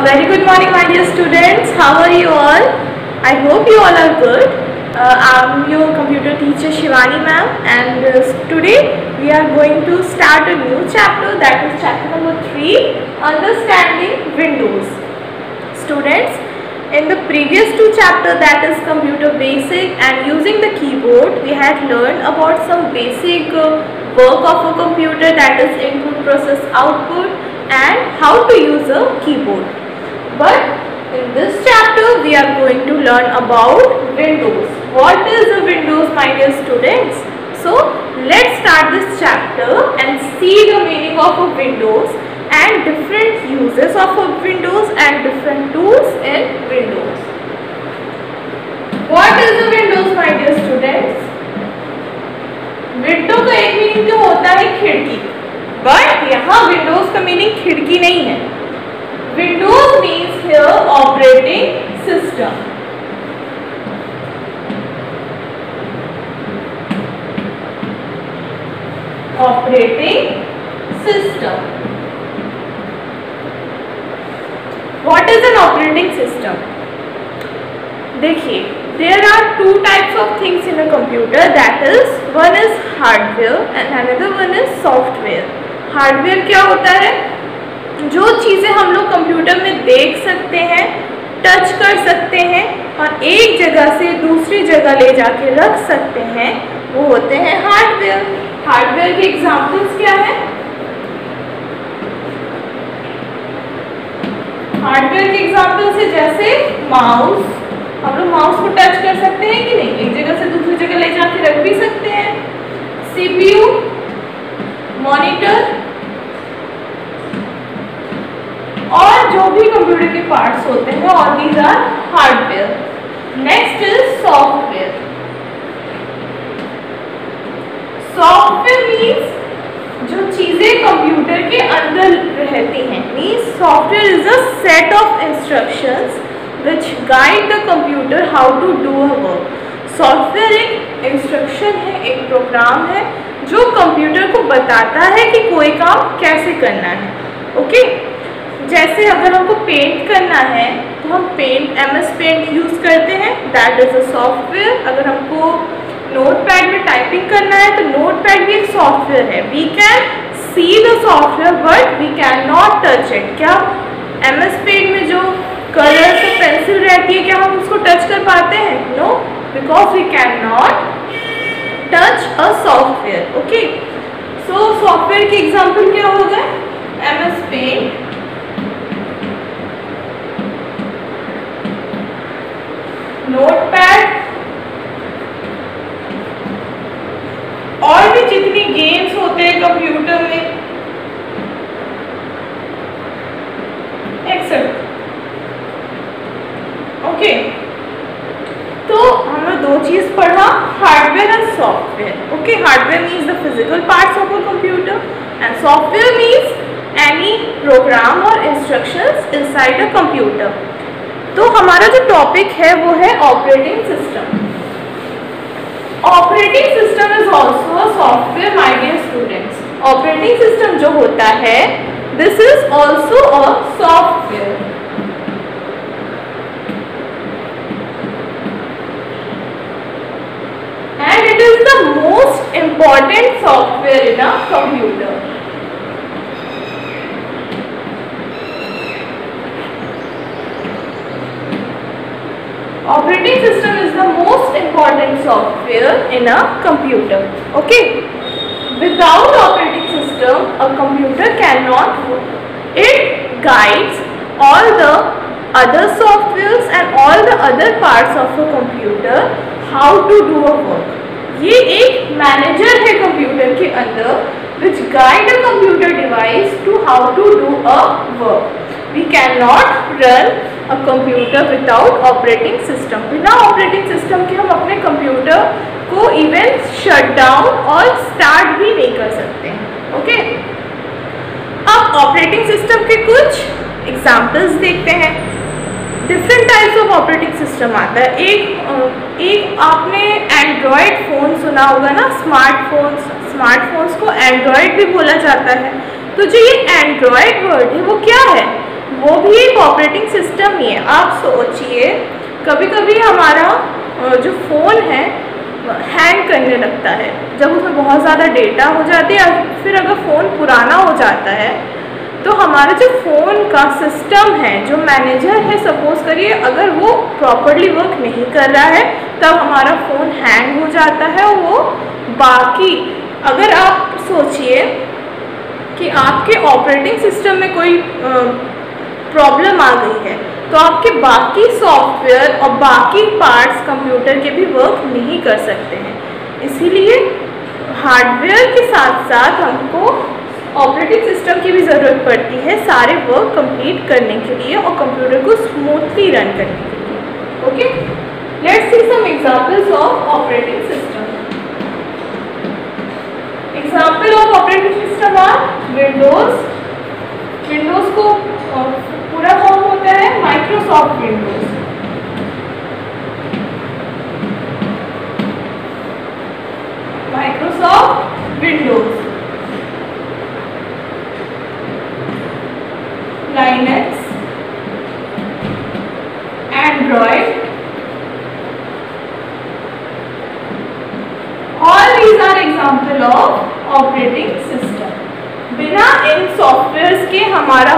Very good morning, my dear students. How are you all? I hope you all are good. I'm your computer teacher Shivani ma'am, and today we are going to start a new chapter, that is chapter number 3, Understanding Windows. Students, in the previous two chapters, that is computer basic and using the keyboard, we had learned about some basic work of a computer, that is input, process, output, and how to use a keyboard. But in this chapter we are going to learn about Windows. What is a Windows, my dear students? So let's start this chapter and see the meaning of a Windows and different uses of a Windows and different tools in Windows. What is a Windows, my dear students? Window का एक meaning तो होता है खिड़की, but यहाँ Windows का meaning खिड़की नहीं है. Windows means here operating system. Operating system. What is an operating system? देखिए, there are two types of things in a computer, that is one is hardware and another one is software. Hardware क्या होता है? जो चीज़ें हम लोग computer में देख सकते हैं, टच कर सकते हैं और एक जगह से दूसरी जगह ले जाके रख सकते हैं, वो होते हैं हार्डवेयर. हार्डवेयर के एग्जाम्पल्स क्या है? हार्डवेयर के एग्जाम्पल्स है जैसे माउस. हम लोग माउस को टच कर सकते हैं कि नहीं? एक जगह से दूसरी जगह ले जाके रख भी सकते हैं. सीपीयू, मॉनिटर और जो भी कंप्यूटर के पार्ट्स होते हैं, all these are hardware. Next is software. Software means जो चीजें कंप्यूटर के अंदर रहती हैं. Means software is a set of instructions which guide the computer how to do a work. Software एक इंस्ट्रक्शन है, एक प्रोग्राम है जो कंप्यूटर को बताता है कि कोई काम कैसे करना है. ओके, जैसे अगर हमको पेंट करना है तो हम MS पेंट यूज़ करते हैं, दैट इज़ अ सॉफ्टवेयर. अगर हमको नोटपैड में टाइपिंग करना है तो नोटपैड भी एक सॉफ्टवेयर है. We can see the software but we can not touch it. क्या MS पेंट में जो कलर से पेंसिल रहती है, क्या हम उसको टच कर पाते हैं? No, because we can not touch a software. Okay, so software की एग्जांपल क्या हो गए? MS पेंट, नोटपैड और भी जितनी गेम्स होते हैं कंप्यूटर में, एक्सेप्ट. ओके, तो हमने दो चीज पढ़ा, hardware and software. Okay, hardware means the physical parts of a computer and software means any program और इंस्ट्रक्शंस इनसाइड अ कंप्यूटर. तो हमारा जो टॉपिक है वो है operating system. Operating system is also a software, my dear students. Operating system जो होता है, this is also a software. And it is the most important software in a computer. Operating system is the most important software in a computer. Okay. Without operating system, a computer cannot work. It guides all the other softwares and all the other parts of a computer how to do a work. ये एक manager है computer के अंदर which guide a computer device to how to do a work. We cannot run a computer without operating system. बिना operating system के हम अपने computer को इवन शट डाउन और स्टार्ट भी नहीं कर सकते हैं. ओके, अब ऑपरेटिंग सिस्टम के कुछ एग्जाम्पल्स देखते हैं. Different types of operating system आता है. एक आपने एंड्रॉयड फ़ोन सुना होगा ना, स्मार्टफोन्स को एंड्रॉयड भी बोला जाता है. तो जो ये एंड्रॉयड वर्ड है वो क्या है? वो भी एक ऑपरेटिंग सिस्टम ही है। आप सोचिए, कभी कभी हमारा जो फ़ोन है हैंग करने लगता है जब उसमें बहुत ज़्यादा डेटा हो जाती है, या फिर अगर फ़ोन पुराना हो जाता है तो हमारा जो फ़ोन का सिस्टम है, जो मैनेजर है, सपोज करिए अगर वो प्रॉपरली वर्क नहीं कर रहा है तब हमारा फ़ोन हैंग हो जाता है। वो बाकी, अगर आप सोचिए कि आपके ऑपरेटिंग सिस्टम में कोई प्रॉब्लम आ गई है तो आपके बाकी सॉफ्टवेयर और बाकी पार्ट्स कंप्यूटर के भी वर्क नहीं कर सकते हैं। इसीलिए हार्डवेयर के साथ साथ हमको ऑपरेटिंग सिस्टम की भी ज़रूरत पड़ती है सारे वर्क कंप्लीट करने के लिए और कंप्यूटर को स्मूथली रन करने के लिए। Okay, let's see some examples of operating system. Example of operating system are Windows. Windows को पूरा फॉर्म होता है Microsoft Windows. Microsoft Windows, Linux, Android, all these are example of operating system। बिना इन softwares के हमारा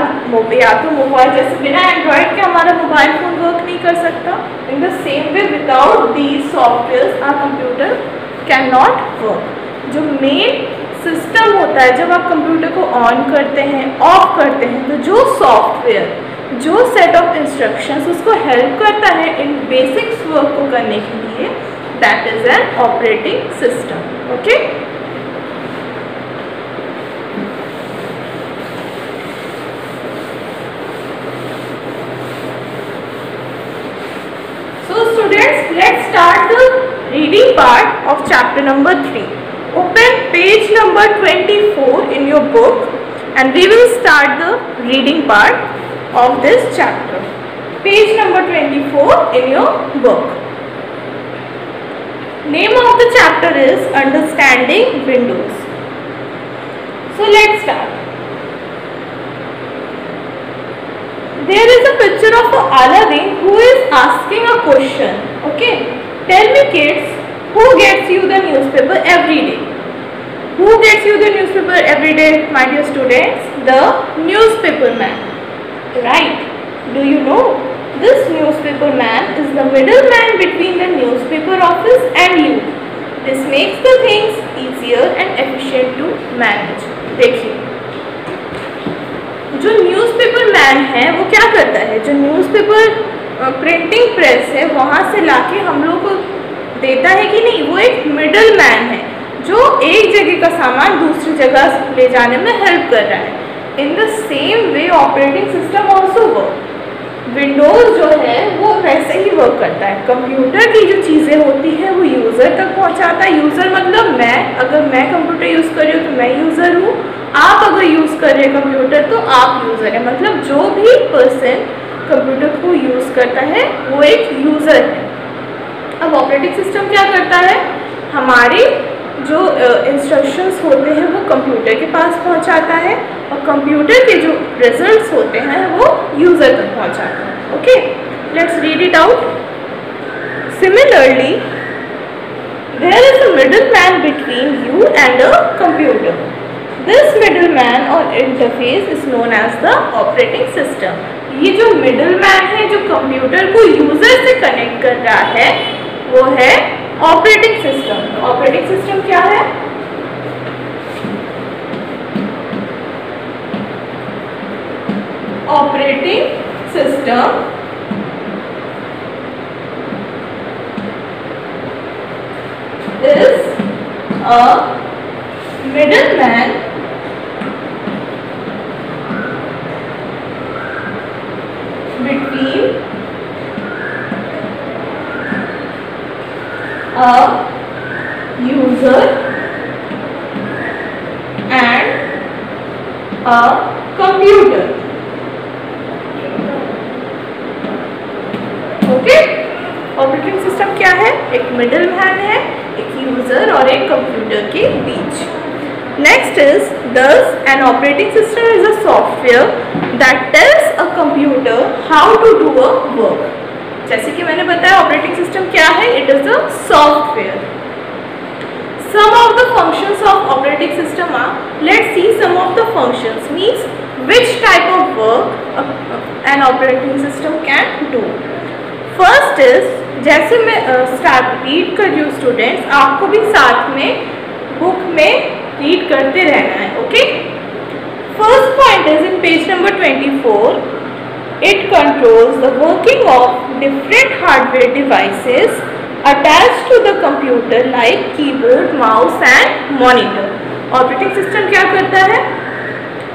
या तो मोबाइल, जैसे बिना एंड्रॉयड के हमारा मोबाइल फोन वर्क नहीं कर सकता। In the same way without these softwares our computer can not work. जो मेन सिस्टम होता है, जब आप कंप्यूटर को ऑन करते हैं, ऑफ करते हैं, तो जो सॉफ्टवेयर, जो सेट ऑफ इंस्ट्रक्शंस उसको हेल्प करता है इन बेसिक्स वर्क को करने के लिए, that is an operating system. Okay, so students, let's start the reading part of chapter number 3. Open page number 24 in your book and we will start the reading part of this chapter. Page number 24 in your book. Name of the chapter is Understanding Windows. So let's start. There is a picture of Aladdin who is asking a question. Okay, tell me kids, who gets you the newspaper every day? Who gets you the newspaper every day, my dear students? The newspaper man, right? Do you know? This newspaper man is the middleman between the newspaper office and you. This makes the things easier and efficient to manage. देखिए, जो newspaper man है वो क्या करता है, जो newspaper printing press है वहाँ से लाके हम लोग को देता है कि नहीं, वो एक मिडल मैन है जो एक जगह का सामान दूसरी जगह ले जाने में हेल्प कर रहा है। इन the same way operating system also work. Windows जो है वो वैसे ही वर्क करता है। कंप्यूटर की जो चीज़ें होती हैं वो यूज़र तक पहुंचाता है। यूज़र मतलब मैं, अगर मैं कंप्यूटर यूज़ कर रही हूँ तो मैं यूज़र हूँ, आप अगर यूज़ कर रहे हैं कंप्यूटर तो आप यूज़र हैं। मतलब जो भी पर्सन कंप्यूटर को यूज़ करता है वो एक यूज़र है। अब ऑपरेटिंग सिस्टम क्या करता है, हमारी जो इंस्ट्रक्शंस होते हैं वो कंप्यूटर के पास पहुंचाता है और कंप्यूटर के जो रिजल्ट्स होते हैं वो यूज़र तक पहुंचाता है। Okay, let's read it out. Similarly there is a middleman between you and a computer. This middleman और interface is known as the operating system. ये जो मिडलमैन है जो कंप्यूटर को यूज़र से कनेक्ट कर रहा है वो है ऑपरेटिंग सिस्टम। ऑपरेटिंग सिस्टम क्या है, operating system is a middleman between a user and a computer. Okay, operating system क्या है, एक मिडल मैन है, एक यूजर और एक कंप्यूटर के बीच। Next is, thus an operating system is a software that tells a computer how to do a work. जैसे कि मैंने बताया ऑपरेटिंग सिस्टम क्या है, it is a software. Some of the functions of operating system are, let's see some of the functions, means which type of work an operating system can do. First is, जैसे मैं start read कर रही हूँ students, आपको भी साथ में book में रीड करते रहना है. Okay, first point is in page number 24. It controls the working of different hardware devices attached to the computer like keyboard, mouse and monitor. Operating system क्या करता है?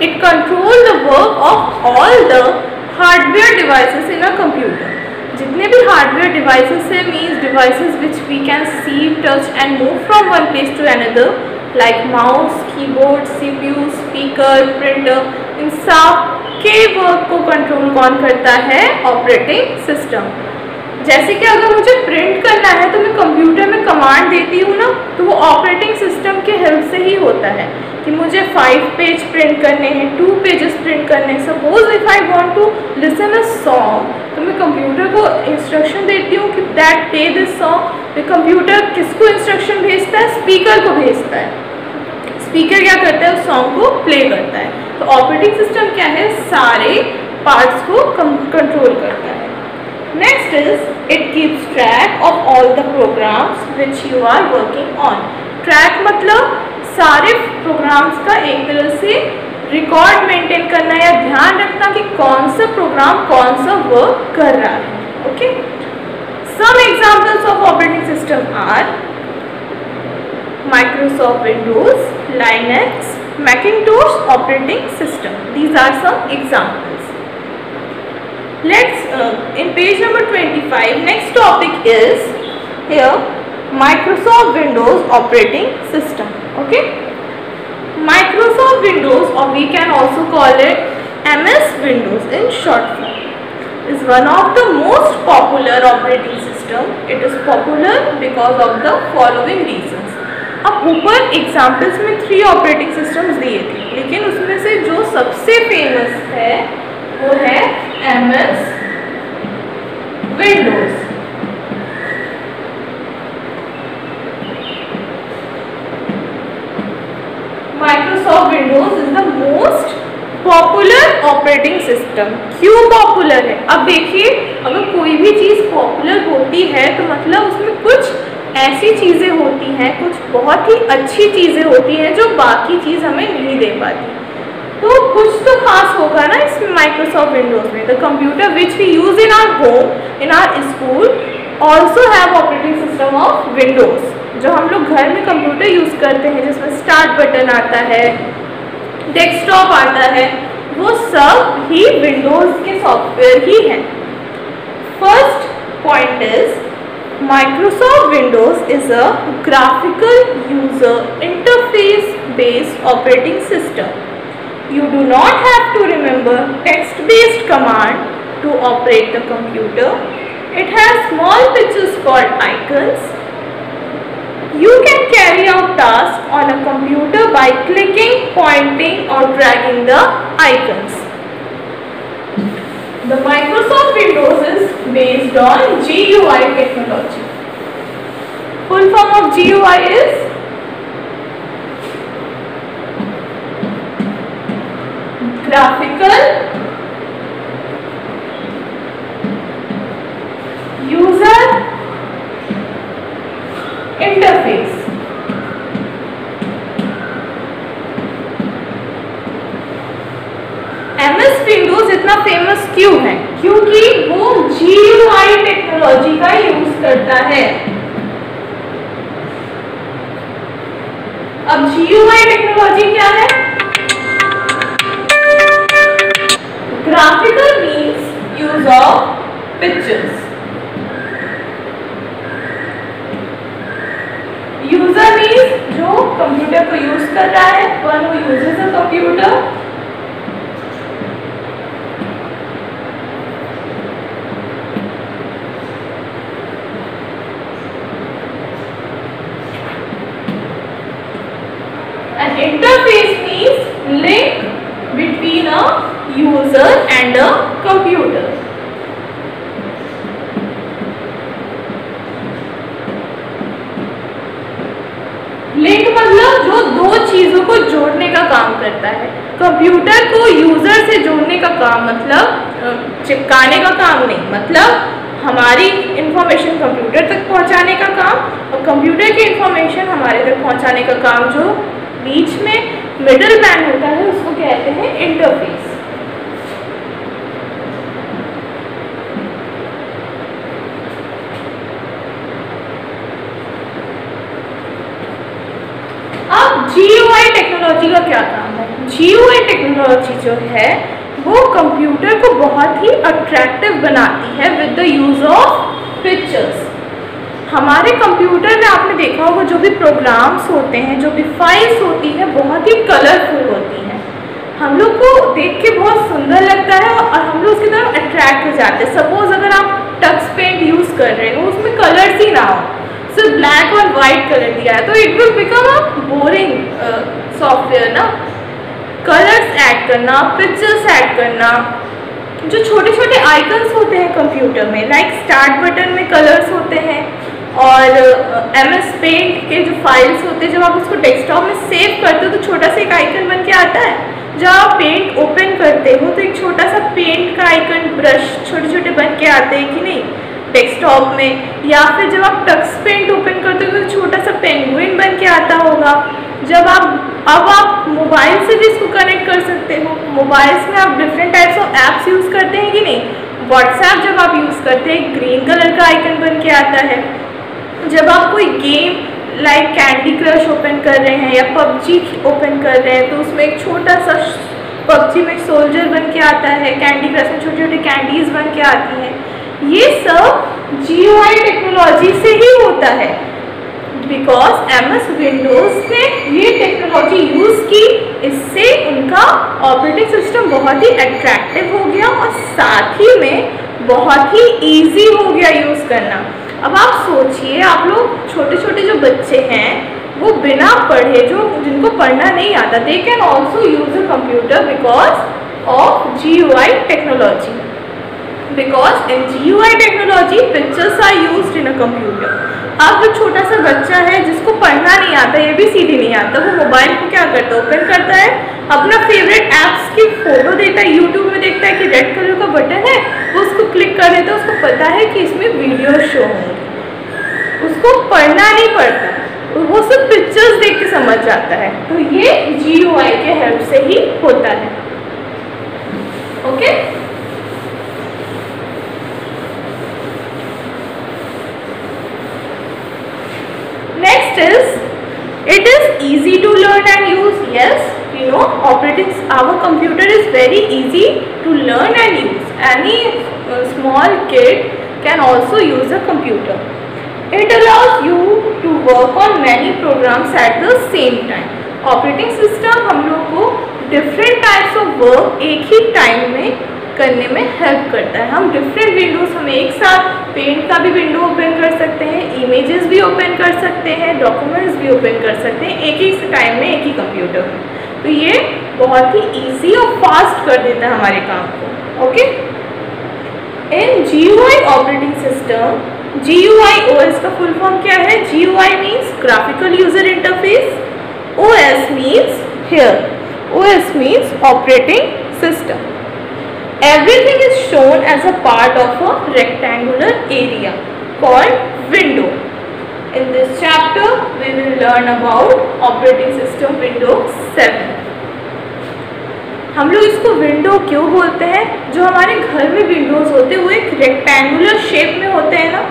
It controls the work of all the hardware devices in a computer. जितने भी hardware devices है, means devices which we can see, touch and move from one place to another, like mouse, keyboard, CPU, speaker, printer, इन सब के work को control कौन करता है? Operating system. जैसे कि अगर मुझे प्रिंट करना है तो मैं कंप्यूटर में कमांड देती हूँ ना, तो वो ऑपरेटिंग सिस्टम के हेल्प से ही होता है कि मुझे 5 पेज प्रिंट करने हैं, 2 पेजेस प्रिंट करने हैं. Suppose if I want to listen a song, तो मैं कंप्यूटर को इंस्ट्रक्शन देती हूँ कि दैट प्ले दिस सॉन्ग. तो कंप्यूटर किसको इंस्ट्रक्शन भेजता है? स्पीकर को भेजता है. स्पीकर क्या करता है? उस सॉन्ग को प्ले करता है. तो ऑपरेटिंग सिस्टम क्या है? सारे पार्ट्स को कंट्रोल करता है. Next is, it keeps track of all the programs which you are working on. Track मतलब सारे प्रोग्राम्स का एक तरह से रिकॉर्ड मेंटेन करना या ध्यान रखना कि कौन सा प्रोग्राम कौन सा वर्क कर रहा है. Okay, some examples of operating system are Microsoft Windows, Linux, Macintosh operating system. These are some examples. Let's in page number 25, next topic is here Microsoft Windows operating system. Okay, Microsoft Windows, or we can also call it MS Windows in short form, is one of the most popular operating system. It is popular because of the following reasons. अब ऊपर examples में 3 operating systems दिए थे, लेकिन उसमें से जो सबसे फेमस है वो है MS Windows. Microsoft Windows is the most popular operating system. क्यों पॉपुलर है? अब देखिए, अगर कोई भी चीज़ पॉपुलर होती है तो मतलब उसमें कुछ ऐसी चीज़ें होती हैं, कुछ बहुत ही अच्छी चीज़ें होती हैं जो बाकी चीज़ हमें नहीं दे पाती. तो कुछ तो खास होगा ना इसमें माइक्रोसॉफ्ट विंडोज़ में. The computer which we use in our home, in our school, also have operating system of Windows. जो हम लोग घर में कंप्यूटर यूज़ करते हैं जिसमें स्टार्ट बटन आता है, डेस्कटॉप आता है, वो सब ही विंडोज़ के सॉफ्टवेयर ही हैं. First point is, Microsoft Windows is a graphical user interface based operating system. You do not have to remember text-based command to operate the computer. It has small pictures called icons. You can carry out tasks on a computer by clicking, pointing or dragging the icons. The Microsoft Windows is based on GUI technology. Full form of GUI is Graphical User Interface. MS Windows इतना famous क्यों है? क्योंकि वो GUI technology का use करता है. अब GUI technology क्या है? Graphical means use of pictures. User means जो कंप्यूटर को यूज कर रहा है, one who uses a computer. An interface computer को यूज़र से जोड़ने का काम, मतलब चिपकाने का काम नहीं, मतलब हमारी इंफॉर्मेशन कंप्यूटर तक पहुंचाने का काम और कंप्यूटर की इंफॉर्मेशन हमारे तक पहुंचाने का काम। जो बीच में मिडल मैन होता है उसको कहते हैं इंटरफेस। अब GUI टेक्नोलॉजी का क्या काम है? GUI टेक्नोलॉजी जो है वो कंप्यूटर को बहुत ही अट्रैक्टिव बनाती है with the use of pictures. हमारे कंप्यूटर में आपने देखा होगा जो भी प्रोग्राम्स होते हैं, जो भी फाइल्स होती हैं, बहुत ही कलरफुल होती हैं। हम लोग को देख के बहुत सुंदर लगता है और हम लोग उसकी तरफ अट्रैक्ट हो जाते हैं। सपोज अगर आप टच पेंट यूज़ कर रहे हो, उसमें कलर्स ही ना हो, सिर्फ ब्लैक और वाइट कलर दिया है, तो it will become a boring software ना। कलर्स ऐड करना, पिक्चर्स ऐड करना, जो छोटे छोटे आइकन्स होते हैं कंप्यूटर में, लाइक स्टार्ट बटन में कलर्स होते हैं और MS पेंट के जो फाइल्स होते हैं, जब आप उसको डेस्कटॉप में सेव करते हो तो छोटा सा एक आइकन बन के आता है। जब आप पेंट ओपन करते हो तो एक छोटा सा पेंट का आइकन, ब्रश छोटे छोटे बन के आते हैं कि नहीं डेस्कटॉप में, या फिर जब आप टच पेंट ओपन करते हो तो छोटा सा पेंगुइन बन के आता होगा। जब आप मोबाइल से भी इसको कनेक्ट कर सकते हो। मोबाइल्स में आप different types of apps use करते हैं कि नहीं। व्हाट्सएप जब आप यूज़ करते हैं ग्रीन कलर का आइकन बन के आता है। जब आप कोई game like candy crush open कर रहे हैं या PUBG ओपन कर रहे हैं तो उसमें एक छोटा सा PUBG में सोल्जर बन के आता है, कैंडी क्रश में छोटे छोटे कैंडीज बन के आती हैं। ये सब GUI टेक्नोलॉजी से ही होता है, बिकॉज MS विंडोज़ ने ये टेक्नोलॉजी यूज़ की। इससे उनका ऑपरेटिंग सिस्टम बहुत ही अट्रैक्टिव हो गया और साथ ही में बहुत ही ईजी हो गया यूज़ करना। अब आप सोचिए, आप लोग छोटे छोटे जो बच्चे हैं वो बिना पढ़े, जिनको पढ़ना नहीं आता, they can also use a computer because of GUI technology. Because in GUI technology pictures are used in a computer. अब जो छोटा सा बच्चा है जिसको पढ़ना नहीं आता, ABCD नहीं आता, वो मोबाइल को क्या करता है, ओपन करता है, अपना फेवरेट ऐप्स की फोटो देखता है, यूट्यूब में देखता है कि रेड कलर का बटन है, वो उसको क्लिक कर देता है। उसको पता है कि इसमें वीडियो शो होंगे, उसको पढ़ना नहीं पड़ता, वो सिर्फ पिक्चर्स देख के समझ जाता है। तो ये GUI के हेल्प से ही होता है। Okay, next is it is easy to learn and use. Yes, you know, our computer is very easy to learn and use. Any small kid can also use a computer. It allows you to work on many programs at the same time. Operating system हम लोग को different types of work एक ही time में करने में help करता है। हम डिफरेंट विंडोज, हम एक साथ पेंट का भी विंडो ओपन कर सकते हैं, इमेजेस भी ओपन कर सकते हैं, डॉक्यूमेंट्स भी ओपन कर सकते हैं एक ही टाइम में, एक ही कंप्यूटर में। तो ये बहुत ही इजी और फास्ट कर देता है हमारे काम को। ओके, इन GUI operating system, GUI OS का फुल फॉर्म क्या है? GUI means graphical user interface, OS means here, OS means operating system. Everything is shown as a part of a rectangular area called window. In this chapter, we will learn about operating system Windows 7. हम लोग इसको window क्यों बोलते हैं? जो हमारे घर में विंडोज होते हैं वो एक रेक्टेंगुलर शेप में होते हैं ना,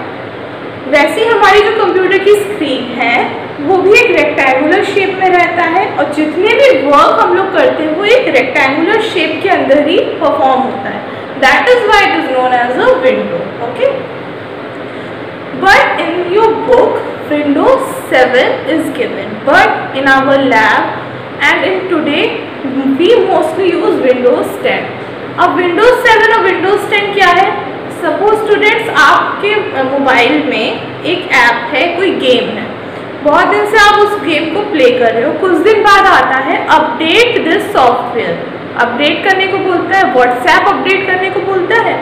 वैसे हमारी जो कंप्यूटर की स्क्रीन है वो भी एक रेक्टेंगुलर शेप में रहता है और जितने भी वर्क हम लोग करते हैं वो एक रेक्टेंगुलर शेप के अंदर ही परफॉर्म होता है। That is why it is known as a window. Okay, but in your book Windows 7 is given, but in our lab and in today we mostly use Windows 10. अब Windows 7 और Windows 10 क्या है? Suppose students, आपके mobile में एक app है, कोई game है, बहुत दिन से आप उस गेम को प्ले कर रहे हो, कुछ दिन बाद आता है अपडेट दिस सॉफ्टवेयर। अपडेट करने को बोलता है, व्हाट्सएप अपडेट करने को बोलता है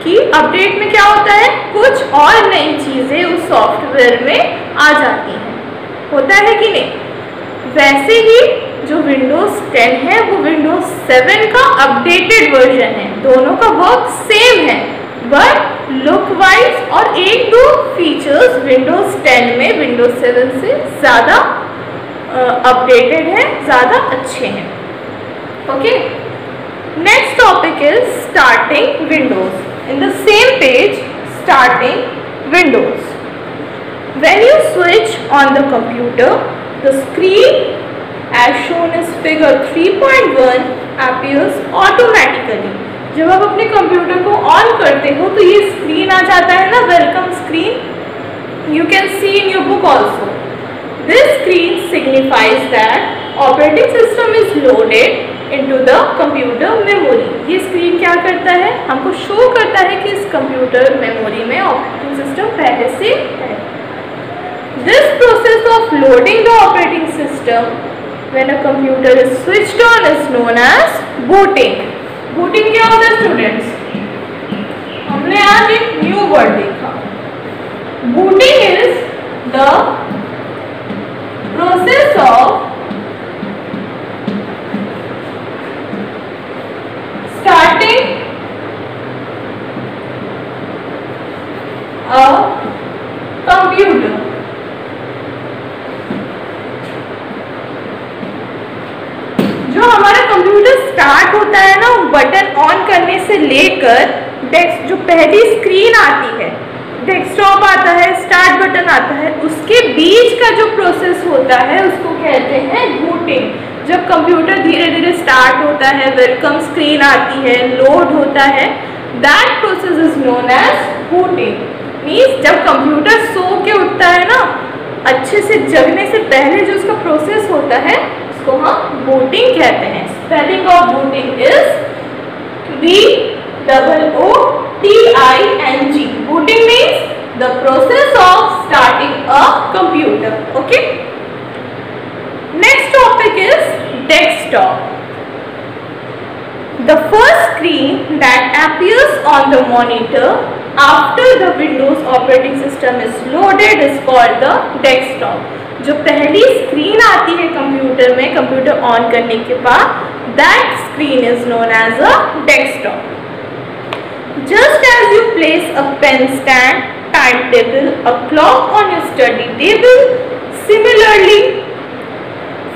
कि अपडेट में क्या होता है, कुछ और नई चीज़ें उस सॉफ्टवेयर में आ जाती हैं, होता है कि नहीं? वैसे ही जो विंडोज 10 है वो विंडोज 7 का अपडेटेड वर्जन है। दोनों का वर्क सेम है, बट लुक वाइज और एक दो फीचर्स विंडोज 10 में विंडोज 7 से ज़्यादा अपडेटेड है, ज़्यादा अच्छे हैं। Okay, next topic is starting Windows. In the same page, starting Windows. When you switch on the computer, the screen as shown is figure 3.1 appears automatically. जब आप अपने कंप्यूटर को ऑन करते हो तो ये स्क्रीन आ जाता है ना, welcome screen. You can see in your book also. This screen signifies that operating system is loaded into the computer memory. ये स्क्रीन क्या करता है, हमको शो करता है कि इस कंप्यूटर मेमोरी में ऑपरेटिंग सिस्टम पहले से है। This process of loading the operating system when a computer is switched on is known as booting. Booting क्या होता है स्टूडेंट्स? हमने आज एक न्यू वर्ड देखा। Booting is the process of starting a computer. जो हमारा कंप्यूटर स्टार्ट होता है ना, बटन ऑन करने से लेकर जो पहली स्क्रीन आती है, डेस्कटॉप आता है, स्टार्ट बटन आता है, उसके बीच का जो प्रोसेस होता है उसको कहते हैं बूटिंग। जब कंप्यूटर धीरे धीरे स्टार्ट होता है, वेलकम स्क्रीन आती है, लोड होता है, that process is known as booting. Means जब कंप्यूटर सो के उठता है ना, अच्छे से जगने से पहले जो उसका प्रोसेस होता है उसको हम बूटिंग कहते हैं। Spelling of booting is BOOTING. Booting means the process of starting a computer. Okay. Next topic is desktop. The first screen that appears on the monitor after the Windows operating system is loaded is called the desktop. जो पहली screen आती है computer में, computer on करने के बाद, that screen is known as a desktop. Just as you place a pen stand, timetable, a clock on your study table, similarly,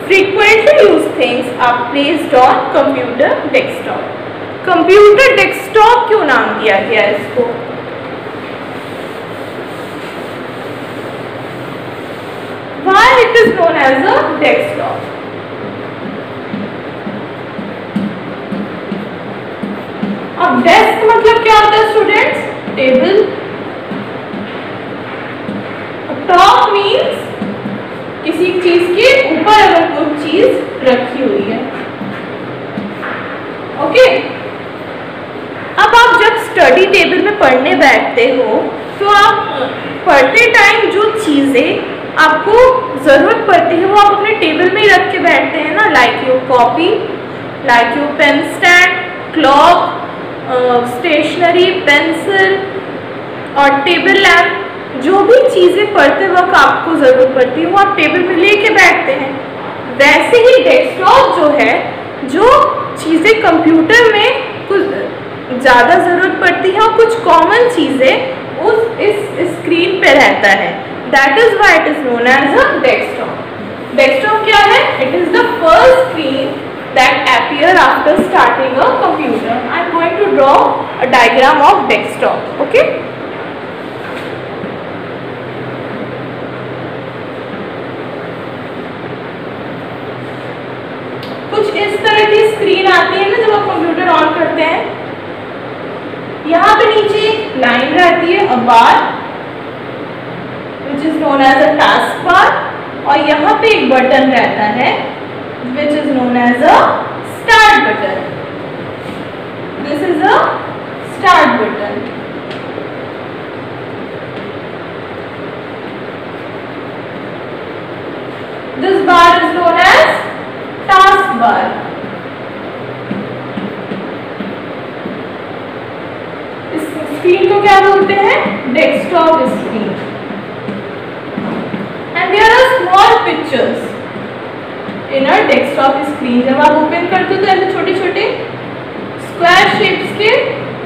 frequently used things are placed on computer desktop. Computer desktop क्यों नाम दिया गया इसको? Why it is known as a desktop? अब desk मतलब क्या होता है स्टूडेंट्स? टेबल। टॉप मीन्स किसी चीज के ऊपर अगर कोई चीज रखी हुई है। ओके, अब आप जब स्टडी टेबल में पढ़ने बैठते हो तो आप पढ़ते टाइम जो चीजें आपको जरूरत पड़ती है वो आप अपने टेबल में ही रख के बैठते हैं ना, like your copy, like your pen stand, clock, stationery, pencil और टेबल लैम्प। जो भी चीज़ें पढ़ते वक्त आपको ज़रूरत पड़ती है वो आप टेबल में लेके बैठते हैं। वैसे ही डेस्कटॉप जो है, जो चीज़ें कंप्यूटर में कुछ ज़्यादा ज़रूरत पड़ती है और कुछ कॉमन चीज़ें इस स्क्रीन पे रहता है। That is why it is known as a desktop. Desktop क्या है? It is the first screen that appear after starting a computer. I am going to draw a diagram of desktop. Okay. कुछ इस तरह की screen आती है ना जब आप कंप्यूटर ऑन करते हैं। यहाँ पे नीचे एक लाइन रहती है, a bar, which is known as a task bar, और यहाँ पे एक बटन रहता है which is known as a start button. This is a start button. This bar is known as task bar. इस स्क्रीन को क्या बोलते हैं? Desktop screen. And there are small pictures. In a desktop screen. जब आप open करते हो तो ऐसे छोटे छोटे स्क्वायर शेप्स के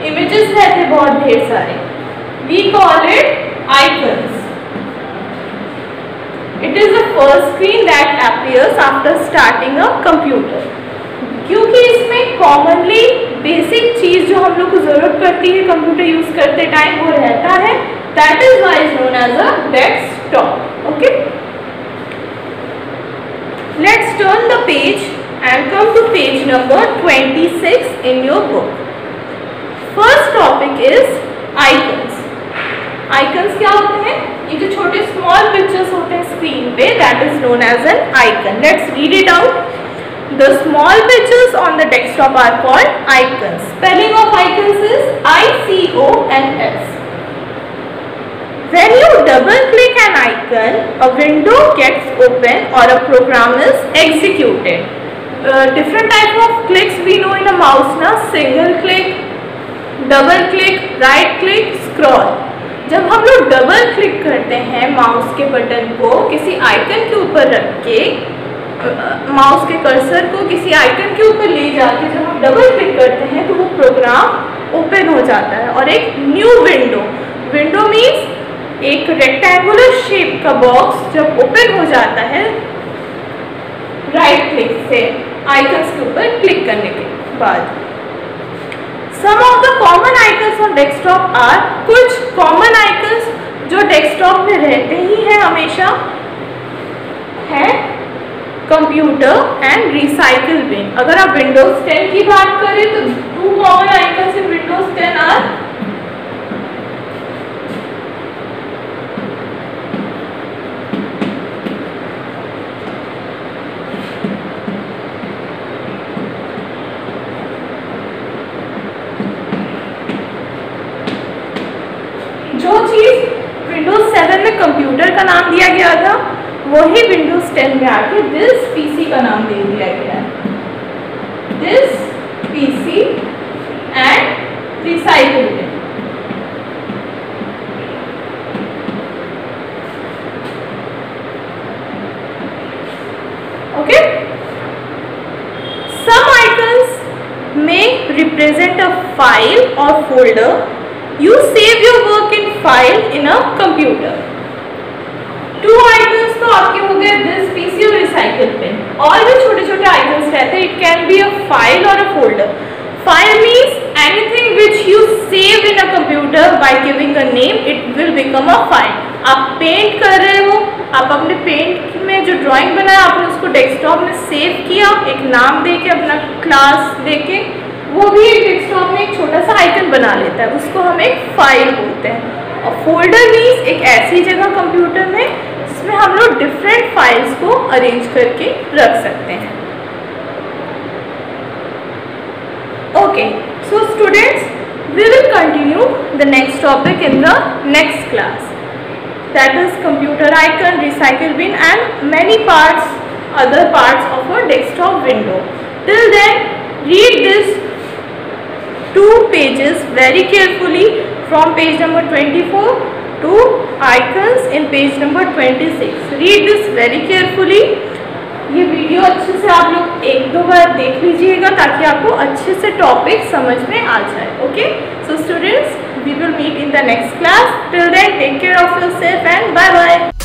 इमेजेस रहते हैं बहुत ढेर सारे। We call it icons. It is the first screen that appears after starting a computer. क्योंकि इसमें कॉमनली बेसिक चीज जो हम लोग को जरूरत पड़ती है कंप्यूटर यूज करते टाइम वो रहता है, that is why is known as a desktop. Okay, let's turn the page and come to page number 26 in your book. First topic is icons. Icons क्या होते हैं? ये जो छोटे small pictures होते हैं स्क्रीन पे, that is known as an icon. Let's read it out. The small pictures on the desktop are called icons. Spelling of icons is I-C-O-N-S. When you double click an icon, a window gets open or a program is executed. Different type of clicks we know in a mouse na, single click, double click, right click, scroll. जब हम लोग double click करते हैं mouse के button को किसी icon के ऊपर रख के, माउस के कर्सर को किसी आइकन के ऊपर ले जाके जब हम डबल क्लिक करते हैं तो वो प्रोग्राम ओपन हो जाता है और एक न्यू विंडो मीन्स एक रेक्टेंगुलर शेप का बॉक्स जब ओपन हो जाता है राइट क्लिक से आइकन्स के ऊपर क्लिक करने के बाद। Some of the common icons on desktop are, कुछ कॉमन आइकन्स जो डेस्कटॉप में रहते ही हैं हमेशा है कंप्यूटर एंड रिसाइकिल बिन। अगर आप विंडोज 10 की बात करें तो 2 common icons in Windows 10 are computer का नाम दिया गया था वही विंडोज 10 में आके दिस पीसी का नाम दे दिया गया है, this PC and recycle bin. Okay, some icons में रिप्रेजेंट अ फाइल और folder. You save your work in file in a computer. 2 icons तो आपके हो गए दिस पीसी और रिसाइकिल पिन। और भी छोटे छोटे आइकन्स रहते हैं, it can be a file और a folder. File means anything which you save in a computer by giving a name, it will become a file. आप पेंट कर रहे हो, आप अपने पेंट में जो ड्राइंग बनाया आपने उसको डेस्कटॉप में सेव किया एक नाम दे के, अपना क्लास दे के, वो भी एक डेस्कटॉप में एक छोटा सा आइकन बना लेता है, उसको हम एक फाइल बोलते हैं। और फोल्डर मीन्स एक ऐसी जगह कंप्यूटर में जिसमें हम लोग डिफरेंट फाइल्स को अरेंज करके रख सकते हैं। Okay, so students, we will continue the next topic in the next class, that is computer icon, recycle bin and many parts, other parts of a desktop window. Till then, read this 2 pages very carefully from page number 24 to icons in page number 26. Read this very carefully. ये video अच्छे से आप लोग 1-2 बार देख लीजिएगा ताकि आपको अच्छे से टॉपिक समझ में आ जाए। Okay, so students, we will meet in the next class. Till then, take care of yourself and bye bye.